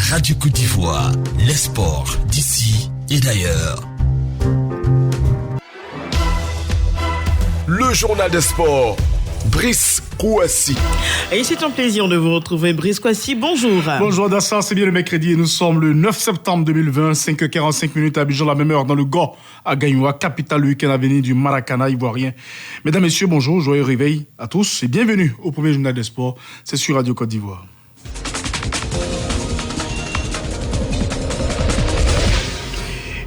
Radio Côte d'Ivoire, les sports d'ici et d'ailleurs. Le journal des sports, Brice Kouassi. Et c'est un plaisir de vous retrouver, Brice Kouassi. Bonjour. Bonjour Dassa, c'est bien le mercredi et nous sommes le 9 septembre 2020, 5h45 à Abidjan, la même heure dans le Gor à Gagnoua, capitale le week-end à venir du Maracana ivoirien. Mesdames, Messieurs, bonjour, joyeux réveil à tous et bienvenue au premier journal des sports. C'est sur Radio Côte d'Ivoire.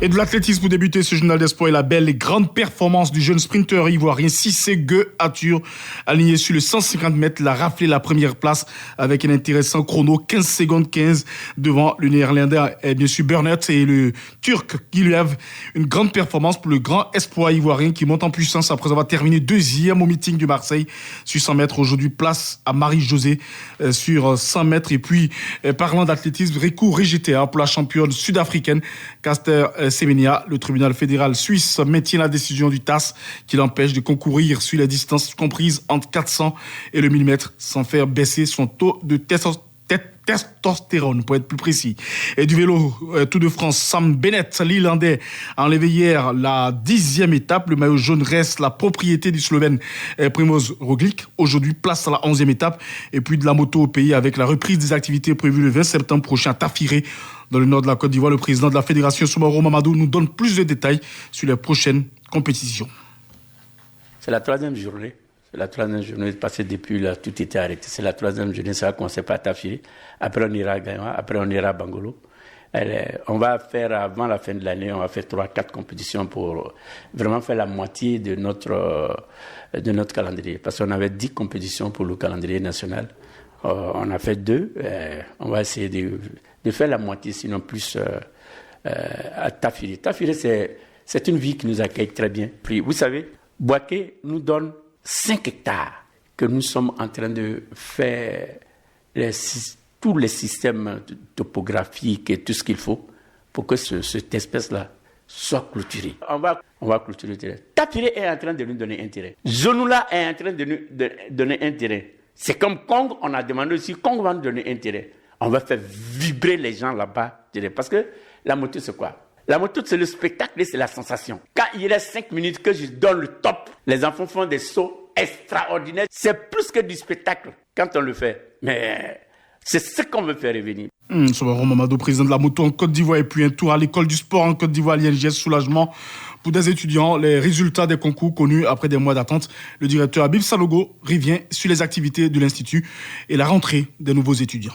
Et de l'athlétisme pour débuter ce journal des sports et la belle et grande performance du jeune sprinter ivoirien Cissé Gueux Atur, aligné sur le 150 mètres, l'a raflé la première place avec un intéressant chrono 15 secondes 15 devant le néerlandais et bien sûr Bernard et le turc Guiliev. Une grande performance pour le grand espoir ivoirien qui monte en puissance après avoir terminé deuxième au meeting de Marseille sur 100 mètres. Aujourd'hui, place à Marie-Josée sur 100 mètres. Et puis, parlant d'athlétisme, recours RGTA pour la championne sud-africaine Caster Semenya. Le tribunal fédéral suisse maintient la décision du TAS qui l'empêche de concourir sur les distances comprises entre 400 et le 1000 mètres sans faire baisser son taux de testostérone, pour être plus précis. Et du vélo Tour de France, Sam Bennett, l'Irlandais, a enlevé hier la 10e étape. Le maillot jaune reste la propriété du Slovène Primož Roglič. Aujourd'hui, place à la 11e étape. Et puis de la moto au pays avec la reprise des activités prévues le 20 septembre prochain à Tafiré, dans le nord de la Côte d'Ivoire. Le président de la Fédération, Soumaoro Mamadou, nous donne plus de détails sur les prochaines compétitions. C'est la troisième journée. C'est la troisième journée parce que depuis là, tout était arrêté. C'est la troisième journée, ça va commencer par Tafiré. Après, on ira à Gagnoua. Après, on ira à Bangolo. On va faire, avant la fin de l'année, on va faire 3-4 compétitions pour vraiment faire la moitié de notre calendrier. Parce qu'on avait 10 compétitions pour le calendrier national. On a fait 2. On va essayer de faire la moitié, sinon plus à Tafiré. Tafiré, c'est une ville qui nous accueille très bien. Puis, vous savez, Bouaké nous donne 5 hectares que nous sommes en train de faire tous les systèmes topographiques et tout ce qu'il faut pour que cette espèce-là soit clôturée. On va clôturer le terrain. Tafiré est en train de nous donner un terrain. Zonula est en train de nous donner un terrain. C'est comme Kong, on a demandé aussi, Kong va nous donner un terrain. On va faire vibrer les gens là-bas. Parce que la moto, c'est quoi? La moto, c'est le spectacle et c'est la sensation. Quand il reste 5 minutes que je donne le top, les enfants font des sauts extraordinaires. C'est plus que du spectacle quand on le fait. Mais c'est ce qu'on veut faire revenir. Soumaoro Mamadou, président de la moto en Côte d'Ivoire, et puis un tour à l'école du sport en Côte d'Ivoire, l'INGS, soulagement pour des étudiants. Les résultats des concours connus après des mois d'attente. Le directeur Habib Salogo revient sur les activités de l'Institut et la rentrée des nouveaux étudiants.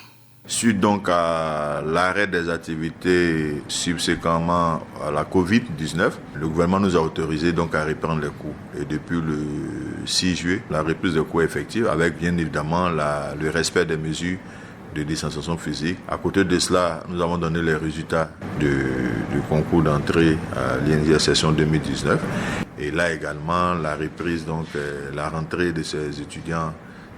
Suite donc à l'arrêt des activités subséquemment à la Covid-19, le gouvernement nous a autorisé donc à reprendre les cours. Et depuis le 6 juillet, la reprise des cours effective avec bien évidemment le respect des mesures de distanciation physique. À côté de cela, nous avons donné les résultats du concours d'entrée à l'INGS session 2019. Et là également, la reprise, donc la rentrée de ces étudiants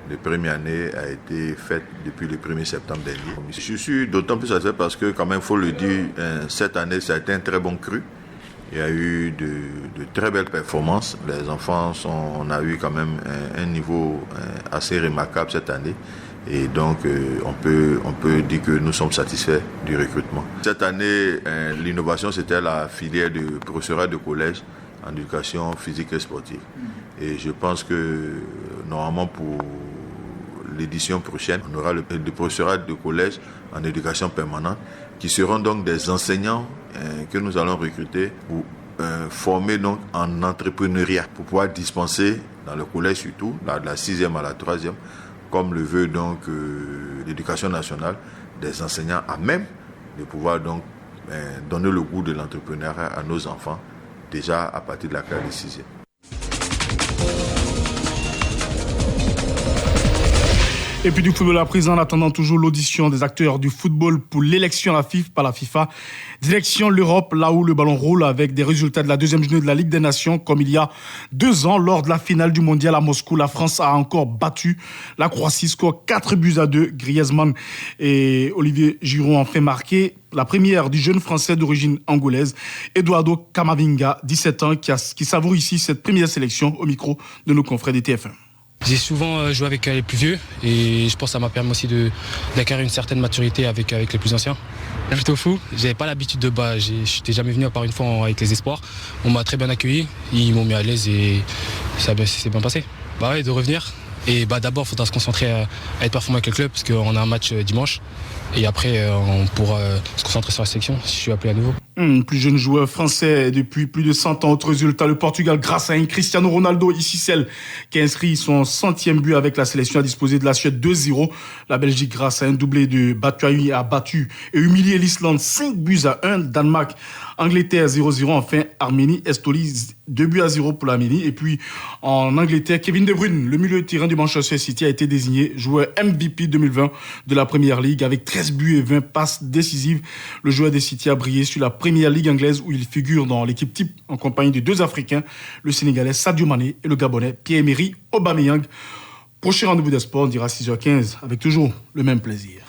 de première année a été faite depuis le 1er septembre dernier. Je suis d'autant plus satisfait parce que, quand même, il faut le dire, cette année, ça a été un très bon cru. Il y a eu de très belles performances. Les enfants, on a eu quand même un niveau assez remarquable cette année. Et donc, on peut dire que nous sommes satisfaits du recrutement. Cette année, l'innovation, c'était la filière de professorat de collège en éducation physique et sportive. Et je pense que, normalement, pour l'édition prochaine, on aura le professorat de collège en éducation permanente qui seront donc des enseignants que nous allons recruter pour former donc en entrepreneuriat pour pouvoir dispenser dans le collège surtout, de la 6e à la 3e, comme le veut donc l'éducation nationale, des enseignants à même de pouvoir donc donner le goût de l'entrepreneuriat à nos enfants déjà à partir de la classe de 6e. Et puis du football à présent, en attendant toujours l'audition des acteurs du football pour l'élection à la FIFA, par la FIFA. Direction l'Europe, là où le ballon roule avec des résultats de la deuxième journée de la Ligue des Nations. Comme il y a 2 ans, lors de la finale du mondial à Moscou, la France a encore battu la Croatie, score 4-2. Griezmann et Olivier Giroud ont fait marquer la première du jeune Français d'origine angolaise, Eduardo Camavinga, 17 ans, qui savoure ici cette première sélection au micro de nos confrères des TF1. J'ai souvent joué avec les plus vieux et je pense que ça m'a permis aussi d'acquérir une certaine maturité avec les plus anciens. Plutôt fou, j'avais pas l'habitude de j'étais jamais venu à part une fois avec les espoirs. On m'a très bien accueilli, ils m'ont mis à l'aise et ça s'est bien passé. De revenir. Et d'abord, il faudra se concentrer à être performant avec le club parce qu'on a un match dimanche. Et après, on pourra se concentrer sur la sélection si je suis appelé à nouveau. Plus jeune joueur français depuis plus de 100 ans. Autre résultat, le Portugal, grâce à un Cristiano Ronaldo, ici celle qui a inscrit son 100e but avec la sélection, a disposé de la Suède 2-0. La Belgique, grâce à un doublé de Batshuayi, a battu et humilié l'Islande 5-1. Danemark, Angleterre 0-0. Enfin, Arménie, Estolie 2-0 pour l'Arménie. Et puis, en Angleterre, Kevin De Bruyne, le milieu de terrain du Manchester City, a été désigné joueur MVP 2020 de la Premier League avec 13 buts et 20 passes décisives. Le joueur des City a brillé sur la Première Ligue anglaise où il figure dans l'équipe type en compagnie de 2 Africains, le Sénégalais Sadio Mané et le Gabonais Pierre-Emerick Aubameyang. Prochain rendez-vous des sports, on dira 6h15 avec toujours le même plaisir.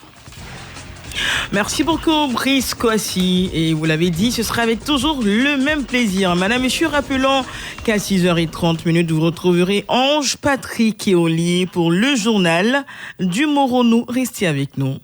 Merci beaucoup, Brice Kouassi. Et vous l'avez dit, ce sera avec toujours le même plaisir. Madame, monsieur, rappelons qu'à 6h30, vous retrouverez Ange, Patrick et Oli pour le journal du Moronou. Restez avec nous.